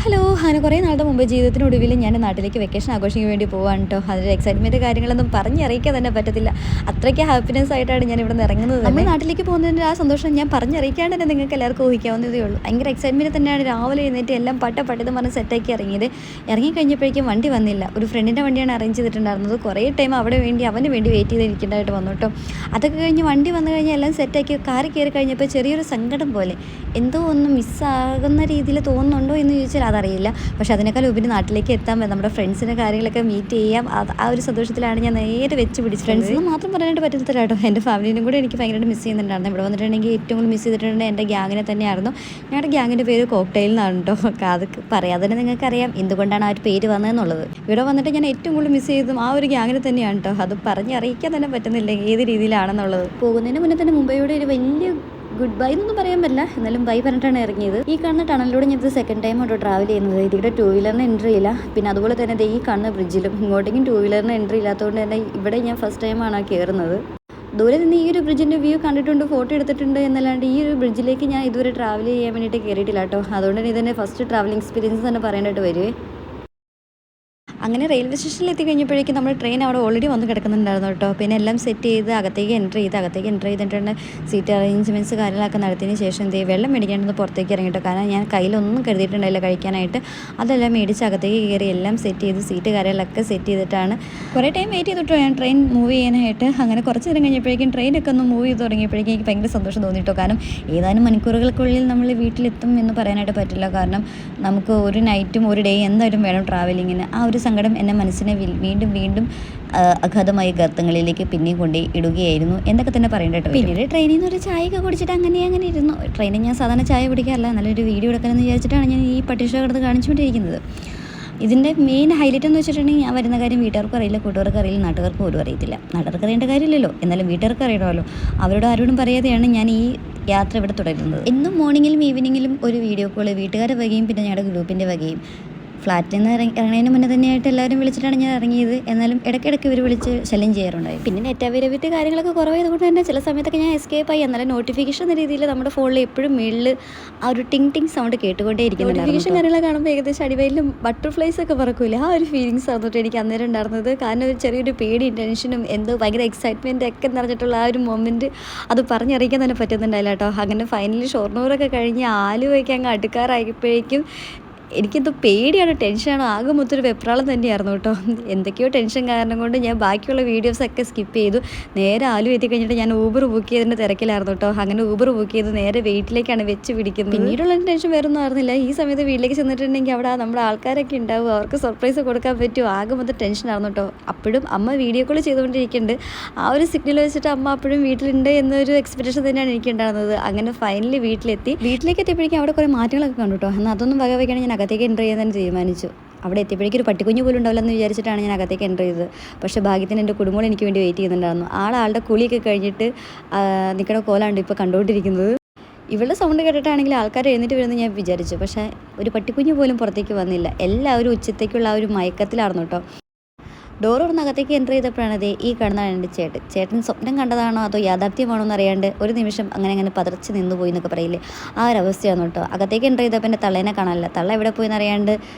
Hello അങ്ങനെ കുറേ നാളുടെ മുമ്പ് ജീവിതത്തിനൊടുവിൽ ഞാൻ നാട്ടിലേക്ക് വെക്കേഷൻ ആഘോഷിക്കാൻ വേണ്ടി പോവാണ് കേട്ടോ. അതിൻ്റെ എക്സൈറ്റ്മെൻറ്റ് കാര്യങ്ങളൊന്നും പറഞ്ഞറിയിക്കാൻ തന്നെ പറ്റത്തില്ല. അത്രയ്ക്ക് ഹാപ്പിനെസ് ആയിട്ടാണ് ഞാൻ ഇവിടെ നിന്ന് ഇറങ്ങുന്നത്. നമ്മൾ നാട്ടിലേക്ക് പോകുന്നതിൻ്റെ ആ സന്തോഷം ഞാൻ പറഞ്ഞറിയിക്കാണ്ട് തന്നെ നിങ്ങൾക്ക് എല്ലാവർക്കും ഊഹിക്കാവുന്നതേ ഉള്ളൂ. ഭയങ്കര എക്സൈറ്റ്മെൻറ്റ് തന്നെയാണ്. രാവിലെ എഴുന്നേറ്റ് എല്ലാം പട്ടെന്ന് പറഞ്ഞ് സെറ്റാക്കി ഇറങ്ങിയത്. ഇറങ്ങിക്കഴിഞ്ഞപ്പോഴേക്കും വണ്ടി വന്നില്ല. ഒരു ഫ്രണ്ടിൻ്റെ വണ്ടിയാണ് അറേഞ്ച് ചെയ്തിട്ടുണ്ടായിരുന്നത്. കുറേ ടൈം അവന് വേണ്ടി വെയിറ്റ് ചെയ്തിരിക്കേണ്ടതായിട്ട് വന്നു കേട്ടോ. അതൊക്കെ കഴിഞ്ഞ് വണ്ടി വന്നു കഴിഞ്ഞാൽ എല്ലാം സെറ്റാക്കി കാറിൽ കയറി കഴിഞ്ഞപ്പോൾ ചെറിയൊരു സങ്കടം പോലെ എന്തോ ഒന്ന് മിസ്സാകുന്ന രീതിയിൽ തോന്നുന്നുണ്ടോ എന്ന് ചോദിച്ചാൽ അതറിയില്ല. പക്ഷെ അതിനേക്കാൾ ഉപരി നാട്ടിലേക്ക് എത്താൻ നമ്മുടെ ഫ്രണ്ട്സിൻ്റെ കാര്യങ്ങളൊക്കെ മീറ്റ് ചെയ്യാം. ആ ഒരു സന്തോഷത്തിലാണ് ഞാൻ നേരെ വെച്ച് പിടിച്ചത്. ഫ്രണ്ട്സിന് മാത്രം പറയാനായിട്ട് പറ്റത്തില്ല കേട്ടോ. എൻ്റെ ഫാമിലിനും കൂടെ എനിക്ക് ഭയങ്കരമായിട്ട് മിസ് ചെയ്യുന്നുണ്ടായിരുന്നു. ഇവിടെ വന്നിട്ടുണ്ടെങ്കിൽ ഏറ്റവും കൂടുതൽ മിസ് ചെയ്തിട്ടുണ്ടെങ്കിൽ എൻ്റെ ഗ്യാങ്ങിനെ തന്നെയായിരുന്നു. ഞങ്ങളുടെ ഗ്യാങ്ങിൻ്റെ പേര് കോക്ടെയിൽ എന്നാണ് കേട്ടോ. അത് പറയാതെ തന്നെ നിങ്ങൾക്കറിയാം എന്തുകൊണ്ടാണ് ആ ഒരു പേര് വന്നതെന്നുള്ളത്. ഇവിടെ വന്നിട്ട് ഞാൻ ഏറ്റവും കൂടുതൽ മിസ് ചെയ്തതും ആ ഒരു ഗ്യാങ്ങിനെ തന്നെയാണ് കേട്ടോ. അത് പറഞ്ഞറിയിക്കാൻ തന്നെ പറ്റുന്നില്ല ഏത് രീതിയിലാണെന്നുള്ളത്. പോകുന്നതിന് മുന്നേ തന്നെ മുംബൈയോടെ ഒരു വലിയ ഗുഡ് ബൈ എന്നൊന്നും പറയാൻ പറ്റില്ല, എന്നാലും ബൈ പറഞ്ഞിട്ടാണ് ഇറങ്ങിയത്. ഈ കാണുന്ന ടണലിലൂടെ ഞാൻ സെക്കൻഡ് ടൈം ആട്ടോ ട്രാവൽ ചെയ്യുന്നത്. ഇതിവിടെ ടൂ വീലറിന് എൻട്രി ഇല്ല. പിന്നെ അതുപോലെ തന്നെ ഈ കാണുന്ന ബ്രിഡ്ജിലും ഇങ്ങോട്ടേക്കും ടൂ വീലറിന് എൻട്രി ഇല്ലാത്തതുകൊണ്ട് തന്നെ ഇവിടെ ഞാൻ ഫസ്റ്റ് ടൈമാണ് കയറുന്നത്. ദൂരെ നിന്ന് ഈ ഒരു ബ്രിഡ്ജിൻ്റെ വ്യൂ കണ്ടിട്ടുണ്ട്, ഫോട്ടോ എടുത്തിട്ടുണ്ട് എന്നല്ലാണ്ട് ഈ ഒരു ബ്രിഡ്ജിലേക്ക് ഞാൻ ഇതുവരെ ട്രാവൽ ചെയ്യാൻ വേണ്ടിയിട്ട് കയറിയിട്ടില്ല കേട്ടോ. അതുകൊണ്ട് തന്നെ ഇതെന്നെ ഫസ്റ്റ് ട്രാവലിംഗ് എക്സ്പീരിയൻസ് തന്നെ പറയാനായിട്ട് വരുവേ. അങ്ങനെ റെയിൽവേ സ്റ്റേഷനിൽ എത്തി കഴിഞ്ഞപ്പോഴേക്കും നമ്മൾ ട്രെയിൻ അവിടെ ഓൾറെഡി വന്ന് കിടക്കുന്നുണ്ടായിരുന്നു കേട്ടോ. പിന്നെ എല്ലാം സെറ്റ് ചെയ്ത് അകത്തേക്ക് എൻ്റർ ചെയ്തിട്ടുണ്ട്. സീറ്റ് അറേഞ്ച്മെൻറ്റ്സ് കാര്യങ്ങളൊക്കെ നടത്തിയതിന് ശേഷം വെള്ളം മേടിക്കാണ്ടെന്ന് പുറത്തേക്ക് ഇറങ്ങിട്ടോ. കാരണം ഞാൻ കയ്യിലൊന്നും കരുതിയിട്ടുണ്ടായില്ല കഴിക്കാനായിട്ട്. അതെല്ലാം മേടിച്ച് അകത്തേക്ക് കയറി എല്ലാം സെറ്റ് ചെയ്ത് സീറ്റ് കാര്യങ്ങളൊക്കെ സെറ്റ് ചെയ്തിട്ടാണ് കുറേ ടൈം വെയിറ്റ് ചെയ്തിട്ടോ ഞാൻ ട്രെയിൻ മൂവ് ചെയ്യാനായിട്ട്. അങ്ങനെ കുറച്ച് നേരം കഴിഞ്ഞപ്പോഴേക്കും ട്രെയിനൊക്കെ ഒന്ന് മൂവ് ചെയ്ത് തുടങ്ങിയപ്പോഴേക്കും എനിക്ക് ഭയങ്കര സന്തോഷം തോന്നിട്ടോ. കാരണം ഏതാനും മണിക്കൂറുകൾക്കുള്ളിൽ നമ്മൾ വീട്ടിലെത്തും എന്ന് പറയാനായിട്ട് പറ്റില്ല. കാരണം നമുക്ക് ഒരു നൈറ്റും ഒരു ഡേ എന്തായാലും വേണം ട്രാവലിങ്ങിന്. ആ ഒരു സങ്കടം എൻ്റെ മനസ്സിനെ വീണ്ടും അഗാധമായ ഗർത്തങ്ങളിലേക്ക് പിന്നെയും കൊണ്ടേ ഇടുകയായിരുന്നു എന്നൊക്കെ തന്നെ പറയേണ്ടത്. പിന്നീട് ട്രെയിനിൽ നിന്ന് ഒരു ചായയൊക്കെ കുടിച്ചിട്ട് അങ്ങനെ ഇരുന്നു. ട്രെയിനിൽ ഞാൻ സാധാരണ ചായ കുടിക്കാറില്ല, നല്ലൊരു വീഡിയോ എടുക്കാനെന്ന് വിചാരിച്ചിട്ടാണ് ഞാൻ ഈ പട്ടിഷോ കിടന്ന് കാണിച്ചുകൊണ്ടിരിക്കുന്നത്. ഇതിൻ്റെ മെയിൻ ഹൈലൈറ്റ് എന്ന് വെച്ചിട്ടുണ്ടെങ്കിൽ ഞാൻ വരുന്ന കാര്യം വീട്ടുകാർക്കും അറിയില്ല, കൂട്ടുകാർക്കും അറിയില്ല, നാട്ടുകാർക്കും പോലും അറിയത്തില്ല. നാട്ടുകാർക്ക് അറിയേണ്ട കാര്യമില്ലല്ലോ, എന്നാലും വീട്ടുകാർക്ക് അറിയണമല്ലോ. അവരോട് ആരോടും പറയാതെയാണ് ഞാൻ ഈ യാത്ര ഇവിടെ തുടരുന്നത്. എന്നും മോർണിംഗിലും ഈവനിങ്ങിലും ഒരു വീഡിയോ കോൾ വീട്ടുകാരുടെ വകയും പിന്നെ ഞങ്ങളുടെ ഗ്രൂപ്പിൻ്റെ വകയും. ഫ്ലാറ്റിൽ നിന്ന് ഇറങ്ങുന്നതിന് മുന്നേ തന്നെയായിട്ട് എല്ലാവരും വിളിച്ചിട്ടാണ് ഞാൻ ഇറങ്ങിയത്. എന്നാലും ഇടയ്ക്കിടയ്ക്ക് ഇവർ വിളിച്ച് ശല്യം ചെയ്യാറുണ്ടായി. പിന്നെ നെറ്റ് അവൈലബിലിറ്റി കാര്യങ്ങളൊക്കെ കുറവായതുകൊണ്ട് തന്നെ ചില സമയത്തൊക്കെ ഞാൻ എസ്കേപ്പ് ആയി. എന്നാലും നോട്ടിഫിക്കേഷൻ എന്ന രീതിയിൽ നമ്മുടെ ഫോണിൽ എപ്പോഴും മേളിൽ ആ ഒരു ടിങ് സൗണ്ട് കേട്ടുകൊണ്ടേ ഇരിക്കുന്നത്. നോട്ടിഫിക്കേഷൻ കാര്യങ്ങളെ കാണുമ്പോൾ ഏകദേശം അടിവയിലും ബട്ടർഫ്ലൈസ് ഒക്കെ പറക്കൂല, ആ ഒരു ഫീലിങ്സ് ആണെന്നിട്ട് എനിക്ക് അന്നേരം ഉണ്ടായിരുന്നത്. കാരണം ഒരു ചെറിയൊരു പേടിയും ടെൻഷനും എന്തോ ഭയങ്കര എക്സൈറ്റ്മെൻറ്റ് ഒക്കെ നിറഞ്ഞിട്ടുള്ള ആ ഒരു മൊമെൻറ്റ് അത് പറഞ്ഞറിയിക്കാൻ തന്നെ പറ്റുന്നുണ്ടായില്ല കേട്ടോ. അങ്ങനെ ഫൈനലി ഷൊർണൂറൊക്കെ കഴിഞ്ഞ് ആലുവയ്ക്ക് അങ്ങ് അടുക്കാറായപ്പോഴേക്കും എനിക്കെന്തോ പേടിയാണ്, ടെൻഷനാണ്, ആകെ മൊത്തം വെപ്രാളം തന്നെയായിരുന്നു കേട്ടോ. എന്തൊക്കെയോ ടെൻഷൻ കാരണം കൊണ്ട് ഞാൻ ബാക്കിയുള്ള വീഡിയോസൊക്കെ സ്കിപ്പ് ചെയ്തു. നേരെ ആലു എത്തിക്കഴിഞ്ഞിട്ട് ഞാൻ ഊബർ ബുക്ക് ചെയ്തതിൻ്റെ തിരക്കിലായിരുന്നു കേട്ടോ. അങ്ങനെ ഊബർ ബുക്ക് ചെയ്ത് നേരെ വീട്ടിലേക്കാണ് വെച്ച് പിടിക്കുന്നത്. പിന്നീടുള്ള ടെൻഷൻ വേറെ ഒന്നും ആയിരുന്നില്ല. ഈ സമയത്ത് വീട്ടിലേക്ക് ചെന്നിട്ടുണ്ടെങ്കിൽ അവിടെ നമ്മുടെ ആൾക്കാരൊക്കെ ഉണ്ടാവും, അവർക്ക് സർപ്രൈസ് കൊടുക്കാൻ പറ്റുമോ, ആകെ മൊത്തം ടെൻഷനായിരുന്നു കേട്ടോ. അപ്പോഴും അമ്മ വീഡിയോ കോൾ ചെയ്തുകൊണ്ടിരിക്കുന്നുണ്ട്. ആ ഒരു സിഗ്നൽ വെച്ചിട്ട് അമ്മ അപ്പോഴും വീട്ടിലുണ്ട് എന്നൊരു എക്സ്പെക്ടേഷൻ തന്നെയാണ് എനിക്കുണ്ടായിരുന്നത്. അങ്ങനെ ഫൈനലി വീട്ടിലേക്ക് എത്തിയപ്പോഴേക്കും അവിടെ കുറേ മാറ്റങ്ങളൊക്കെ കണ്ടു കേട്ടോ. എന്നാൽ അതൊന്നും വകവയ്ക്കാണ് ഞാൻ അകത്തേക്ക് എൻ്റർ ചെയ്യാൻ തന്നെ തീരുമാനിച്ചു. അവിടെ എത്തിയപ്പോഴേക്കും ഒരു പട്ടിക്കുഞ്ഞ് പോലും ഉണ്ടാവില്ലെന്ന് വിചാരിച്ചിട്ടാണ് ഞാൻ അകത്തേക്ക് എൻ്റർ ചെയ്തത്. പക്ഷേ ഭാഗ്യത്തിന് എൻ്റെ കുടുംബം എനിക്ക് വേണ്ടി വെയിറ്റ് ചെയ്യുന്നുണ്ടായിരുന്നു. ആളുടെ കുളിയൊക്കെ കഴിഞ്ഞിട്ട് നിൽക്കുന്ന കോലാണ് ഇപ്പോൾ കണ്ടുകൊണ്ടിരിക്കുന്നത്. ഇവളുടെ സൗണ്ട് കേട്ടിട്ടാണെങ്കിൽ ആൾക്കാർ എഴുന്നേറ്റ് വരുമെന്ന് ഞാൻ വിചാരിച്ചു. പക്ഷേ ഒരു പട്ടിക്കുഞ്ഞ് പോലും പുറത്തേക്ക് വന്നില്ല. എല്ലാവരും ഉച്ചത്തേക്കുള്ള ആ ഒരു മയക്കത്തിലായിരുന്നു കേട്ടോ. ഡോർ തുറന്നകത്തേക്ക് എൻ്റർ ചെയ്തപ്പോഴാണ് ഈ കാണുന്നതാണ് എൻ്റെ ചേട്ടൻ സ്വപ്നം കണ്ടതാണോ അതോ യാഥാർത്ഥ്യമാണോ എന്നറിയാണ്ട് ഒരു നിമിഷം അങ്ങനെ പതർച്ച് നിന്നുപോയി എന്നൊക്കെ പറയില്ലേ, ആ ഒരു അവസ്ഥയാണ് കേട്ടോ. അകത്തേക്ക് എൻ്റർ ചെയ്തപ്പോൾ എൻ്റെ തള്ളേനെ കാണാനില്ല. തള്ള എവിടെ പോയി എന്നറിയാണ്ട്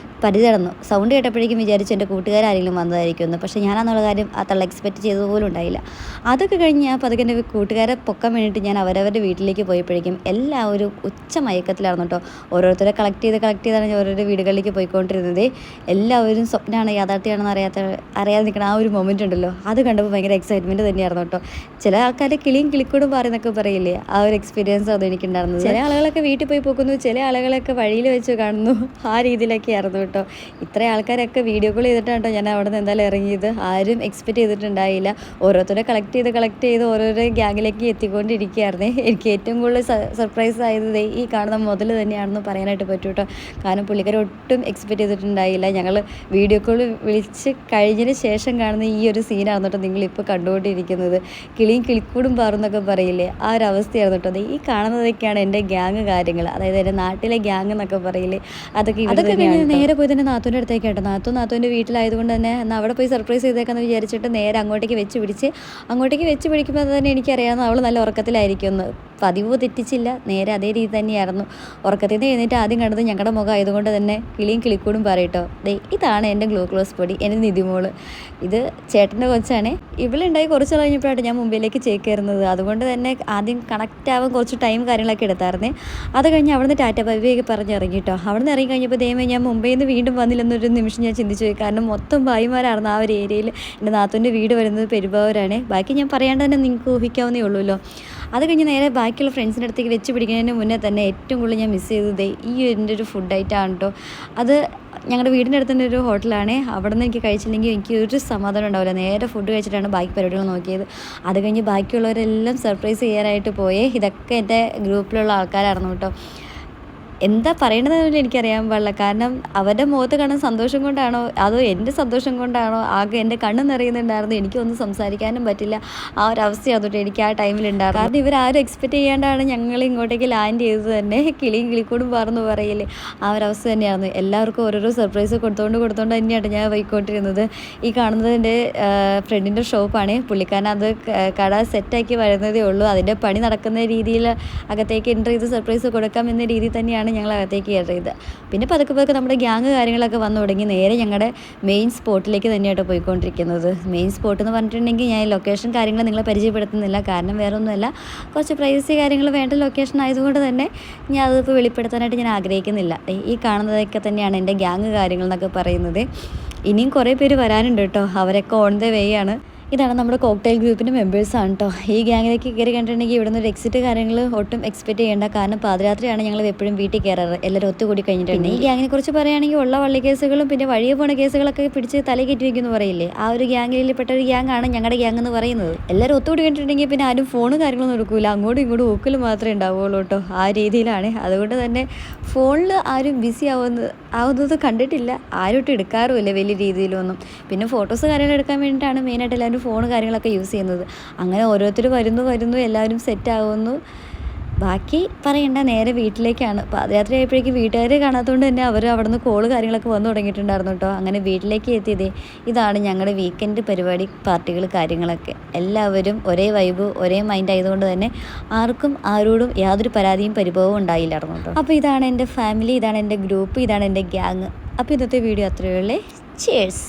പരിചടന്നു. സൗണ്ട് കേട്ടപ്പോഴേക്കും വിചാരിച്ചു എൻ്റെ കൂട്ടുകാരെങ്കിലും വന്നതായിരിക്കുമെന്ന്. പക്ഷേ ഞാനെന്നുള്ള കാര്യം ആ തള്ള എക്സ്പെക്റ്റ് ചെയ്തതുപോലും ഉണ്ടായില്ല. അതൊക്കെ കഴിഞ്ഞ് ഞാൻ പതുക്കെ എൻ്റെ കൂട്ടുകാരെ പൊക്കാൻ വേണ്ടിയിട്ട് ഞാൻ അവരവരുടെ വീട്ടിലേക്ക് പോയപ്പോഴേക്കും എല്ലാവരും ഉച്ച മയക്കത്തിലായിരുന്നു കേട്ടോ. ഓരോരുത്തരെ കളക്ട് ചെയ്താണ് ഞാൻ ഓരോരോ വീടുകളിലേക്ക് പോയിക്കൊണ്ടിരുന്നത്. എല്ലാവരും സ്വപ്നമാണ് യാഥാർത്ഥ്യമാണെന്ന് അറിയാതെ നിൽക്കണം ആ ഒരു മൊമെൻ്റ് ഉണ്ടല്ലോ, അത് കണ്ടപ്പോൾ ഭയങ്കര എക്സൈറ്റ്മെൻറ്റ് തന്നെയായിരുന്നു കേട്ടോ. ചില ആൾക്കാർ കിളിക്കൂടും പറയുന്നൊക്കെ പറയില്ലേ, ആ ഒരു എക്സ്പീരിയൻസ് അത് എനിക്കുണ്ടായിരുന്നത്. ചില ആളുകളൊക്കെ വീട്ടിൽ പോയി പോകുന്നു, ചില ആളുകളൊക്കെ വഴിയിൽ വെച്ച് കാണുന്നു, ആ രീതിയിലൊക്കെ ആയിരുന്നു കേട്ടോ. ഇത്ര ആൾക്കാരൊക്കെ വീഡിയോ കോൾ ചെയ്തിട്ടാണ് കേട്ടോ ഞാൻ അവിടെ നിന്ന് എന്തായാലും ഇറങ്ങിയത്. ആരും എക്സ്പെക്റ്റ് ചെയ്തിട്ടുണ്ടായില്ല. ഓരോരുത്തരെ കളക്ട് ചെയ്ത് ഓരോരോ ഗ്യാങ്ങിലേക്ക് എത്തിക്കൊണ്ടിരിക്കുകയായിരുന്നേ. എനിക്ക് ഏറ്റവും കൂടുതൽ സർപ്രൈസ് ആയത് ഈ കാണുന്ന മുതൽ തന്നെയാണെന്ന് പറയാനായിട്ട് പറ്റും കേട്ടോ. കാരണം പുള്ളിക്കാർ ഒട്ടും എക്സ്പെക്റ്റ് ചെയ്തിട്ടുണ്ടായില്ല. ഞങ്ങൾ വീഡിയോ കോൾ വിളിച്ച് കഴിഞ്ഞതിന് ശേഷം കാണുന്ന ഈ ഒരു സീനാണ് കേട്ടോ നിങ്ങളിപ്പോൾ കണ്ടുകൊണ്ടിരിക്കുന്നത്. കിളിക്കൂടും പാറുന്നൊക്കെ പറയില്ലേ, ആ ഒരു അവസ്ഥയായിരുന്നു കേട്ടോ. ഈ കാണുന്നതൊക്കെയാണ് എൻ്റെ ഗ്യാങ് കാര്യങ്ങൾ, അതായത് എൻ്റെ നാട്ടിലെ ഗ്യാങ് എന്നൊക്കെ പറയില്ലേ, അതൊക്കെ നേരെ പോയി തന്നെ നാത്തൂൻ്റെ അടുത്തേക്ക് കേട്ടോ. നാത്തൂൻ്റെ വീട്ടിലായതുകൊണ്ട് തന്നെ എന്നാൽ അവിടെ പോയി സർപ്രൈസ് ചെയ്തേക്കാന്ന് വിചാരിച്ചിട്ട് നേരെ അങ്ങോട്ടേക്ക് വെച്ച് പിടിക്കുമ്പോൾ തന്നെ എനിക്കറിയാവുന്ന അവൾ നല്ല ഉറക്കത്തിലായിരിക്കുമെന്ന്. പതിവ് തെറ്റിച്ചില്ല, നേരെ അതേ രീതി തന്നെയായിരുന്നു. ഉറക്കത്തിൽ നിന്ന് എഴുന്നേറ്റ് ആദ്യം കണ്ടത് ഞങ്ങളുടെ മുഖം ആയതുകൊണ്ട് തന്നെ കിളിയും കിളിക്കൂടും പറയട്ടോ. ഇതാണ് എൻ്റെ ഗ്ലൂക്കോസ് പൊടി, എൻ്റെ നിധിമോള്. ഇത് ചേട്ടൻ്റെ കൊച്ചാണ്. ഇവളുണ്ടായി കുറച്ച് കഴിഞ്ഞപ്പോഴാണ് ഞാൻ മുമ്പിലേക്ക് ചേക്കയറുന്നത്. അതുകൊണ്ട് തന്നെ ആദ്യം കണക്റ്റ് ആവാൻ കുറച്ച് ടൈം കാര്യങ്ങളൊക്കെ എടുത്തായിരുന്നേ. അത് കഴിഞ്ഞ് അവിടുന്ന് ടാറ്റ ബൈബിയൊക്കെ പറഞ്ഞ് ഇറങ്ങിട്ടോ. അവിടെ നിന്ന് ഇറങ്ങി കഴിഞ്ഞപ്പോൾ ദൈവമേ ഞാൻ മുംബൈയിൽ നിന്ന് വീണ്ടും വന്നില്ലെന്നൊരു നിമിഷം ഞാൻ ചിന്തിച്ചു പോയി. കാരണം മൊത്തം ഭായിമാരായിരുന്നു ആ ഒരു ഏരിയയിൽ. എൻ്റെ നാത്തൂൻ്റെ വീട് വരുന്നത് പെരുമ്പാവൂരാണ്. ബാക്കി ഞാൻ പറയാണ്ട് തന്നെ നിങ്ങൾക്ക് ഊഹിക്കാവുന്നേ ഉള്ളൂല്ലോ. അത് കഴിഞ്ഞ് നേരെ ബാക്കിയുള്ള ഫ്രണ്ട്സിൻ്റെ അടുത്തേക്ക് വെച്ച് പിടിക്കുന്നതിന് മുന്നേ തന്നെ ഏറ്റവും കൂടുതൽ ഞാൻ മിസ് ചെയ്തത് ഈ എൻ്റെ ഒരു ഫുഡ് ഐറ്റമാണ് കേട്ടോ. അത് ഞങ്ങളുടെ വീടിൻ്റെ അടുത്ത് തന്നെ ഒരു ഹോട്ടലാണ്. അവിടെ നിന്ന് എനിക്ക് കഴിച്ചില്ലെങ്കിൽ എനിക്ക് ഒരു സമാധാനം ഉണ്ടാവില്ല. നേരെ ഫുഡ് കഴിച്ചിട്ടാണ് ബാക്കി പരിപാടികൾ നോക്കിയത്. അത് കഴിഞ്ഞ് ബാക്കിയുള്ളവരെല്ലാം സർപ്രൈസ് ചെയ്യാനായിട്ട് പോയേ. ഇതൊക്കെ എൻ്റെ ഗ്രൂപ്പിലുള്ള ആൾക്കാരായിരുന്നു കേട്ടോ. എന്താ പറയണതെന്ന് എനിക്കറിയാൻ പാടില്ല. കാരണം അവരുടെ മുഖത്ത് കാണുന്ന സന്തോഷം കൊണ്ടാണോ അതോ എൻ്റെ സന്തോഷം കൊണ്ടാണോ ആകെ എൻ്റെ കണ്ണ് നിറയുന്നുണ്ടായിരുന്നു. എനിക്കൊന്നും സംസാരിക്കാനും പറ്റില്ല. ആ ഒരു അവസ്ഥയായിരുന്നു എനിക്ക് ആ ടൈമിലുണ്ടായിരുന്നു. കാരണം ഇവരാരും എക്സ്പെക്റ്റ് ചെയ്യാണ്ടാണ് ഞങ്ങൾ ഇങ്ങോട്ടേക്ക് ലാൻഡ് ചെയ്തത് തന്നെ. കിളിയും കിളിക്കൂടും പറന്ന് പറയില്ലേ, ആ ഒരു അവസ്ഥ തന്നെയായിരുന്നു. എല്ലാവർക്കും ഓരോരോ സർപ്രൈസ് കൊടുത്തുകൊണ്ട് തന്നെയാണ് ഞാൻ പോയിക്കൊണ്ടിരുന്നത്. ഈ കാണുന്നത് എൻ്റെ ഫ്രണ്ടിൻ്റെ ഷോപ്പാണ്. പുള്ളിക്കാരൻ അത് കട സെറ്റാക്കി വരുന്നതേ ഉള്ളൂ. അതിൻ്റെ പണി നടക്കുന്ന രീതിയിൽ അകത്തേക്ക് എൻ്റർ ചെയ്ത് സർപ്രൈസ് കൊടുക്കാം എന്ന രീതിയിൽ തന്നെയാണ് ഞങ്ങൾ അകത്തേക്ക് എൻ്റർ ചെയ്തത്. പിന്നെ പതുക്കെ നമ്മുടെ ഗ്യാങ് കാര്യങ്ങളൊക്കെ വന്നു തുടങ്ങി. നേരെ ഞങ്ങളുടെ മെയിൻ സ്പോട്ടിലേക്ക് തന്നെയായിട്ട് പോയിക്കൊണ്ടിരിക്കുന്നത്. മെയിൻ സ്പോട്ട് എന്ന് പറഞ്ഞിട്ടുണ്ടെങ്കിൽ ഞാൻ ലൊക്കേഷൻ കാര്യങ്ങൾ നിങ്ങളെ പരിചയപ്പെടുത്തുന്നില്ല. കാരണം വേറെ ഒന്നുമല്ല, കുറച്ച് പ്രൈവസി കാര്യങ്ങൾ വേണ്ട ലൊക്കേഷൻ ആയതുകൊണ്ട് തന്നെ ഞാൻ അതിപ്പോൾ വെളിപ്പെടുത്താനായിട്ട് ഞാൻ ആഗ്രഹിക്കുന്നില്ല. ഈ കാണുന്നതൊക്കെ തന്നെയാണ് എൻ്റെ ഗ്യാങ് കാര്യങ്ങൾ എന്നൊക്കെ പറയുന്നത്. ഇനിയും കുറേ പേര് വരാനുണ്ട് കേട്ടോ. അവരൊക്കെ ഓൺ ദ വേ ആണ്. ഇതാണ് നമ്മുടെ കോക്ടെയിൽ ഗ്രൂപ്പിൻ്റെ മെമ്പേഴ്സാണ് കേട്ടോ. ഈ ഗ്യാങ്ങിലേക്ക് കയറി കണ്ടിട്ടുണ്ടെങ്കിൽ ഇവിടെ നിന്ന് ഒരു എക്സിറ്റ് കാര്യങ്ങൾ ഒട്ടും എക്സ്പെക്റ്റ് ചെയ്യേണ്ട. കാരണം പാതിരാത്രിയാണ് ഞങ്ങൾ എപ്പോഴും വീട്ടിൽ കയറാറ്, എല്ലാവരും ഒത്തുകൂടി കഴിഞ്ഞിട്ടുണ്ട്. ഈ ഗ്യാങ്ങിനെ കുറിച്ച് പറയുകയാണെങ്കിൽ ഉള്ള വള്ളി കേസുകളും പിന്നെ വഴിയെ പോണ കേസുകളൊക്കെ പിടിച്ച് തലകേറ്റി വയ്ക്കുമെന്ന് പറയില്ലേ, ആ ഒരു ഗ്യാങ്ങിൽ പെട്ട ഒരു ഗ്യാങ്ങാണ് ഞങ്ങളുടെ ഗ്യാങ് എന്ന് പറയുന്നത്. എല്ലാവരും ഒത്തുകൂടി കണ്ടിട്ടുണ്ടെങ്കിൽ പിന്നെ ആരും ഫോൺ കാര്യങ്ങളൊന്നും എടുക്കില്ല, അങ്ങോട്ടും ഇങ്ങോട്ടും ഊക്കൽ മാത്രമേ ഉണ്ടാവുള്ളൂ കേട്ടോ. ആ രീതിയിലാണ്. അതുകൊണ്ട് തന്നെ ഫോണിൽ ആരും ബിസി ആവുന്നത് കണ്ടിട്ടില്ല. ആരും എടുക്കാറുമില്ല വലിയ രീതിയിലൊന്നും. പിന്നെ ഫോട്ടോസ് കാര്യങ്ങൾ എടുക്കാൻ വേണ്ടിയിട്ടാണ് മെയിനായിട്ട് എല്ലാവരും ഫോൺ കാര്യങ്ങളൊക്കെ യൂസ് ചെയ്യുന്നത്. അങ്ങനെ ഓരോരുത്തർ വരുന്നു എല്ലാവരും സെറ്റ് ആവുന്നു. ബാക്കി പറയണ്ട, നേരെ വീട്ടിലേക്കാണ്. പാതിരാത്രി ആയപ്പോഴേക്കും വീട്ടുകാർ കാണാത്തതുകൊണ്ട് തന്നെ അവർ അവിടെ നിന്ന് കോള് കാര്യങ്ങളൊക്കെ വന്നു തുടങ്ങിയിട്ടുണ്ടായിരുന്നു കേട്ടോ. അങ്ങനെ വീട്ടിലേക്ക് എത്തിയതേ. ഇതാണ് ഞങ്ങളുടെ വീക്കെൻഡ് പരിപാടി, പാർട്ടികൾ കാര്യങ്ങളൊക്കെ. എല്ലാവരും ഒരേ വൈബ് ഒരേ മൈൻഡ് ആയതുകൊണ്ട് തന്നെ ആർക്കും ആരോടും യാതൊരു പരാതിയും പരിഭവവും ഉണ്ടായില്ലായിരുന്നു കേട്ടോ. അപ്പോൾ ഇതാണ് എൻ്റെ ഫാമിലി, ഇതാണ് എൻ്റെ ഗ്രൂപ്പ്, ഇതാണ് എൻ്റെ ഗ്യാങ്. അപ്പോൾ ഇന്നത്തെ വീഡിയോ അത്രയേ ഉള്ളൂ. ചിയേഴ്സ്.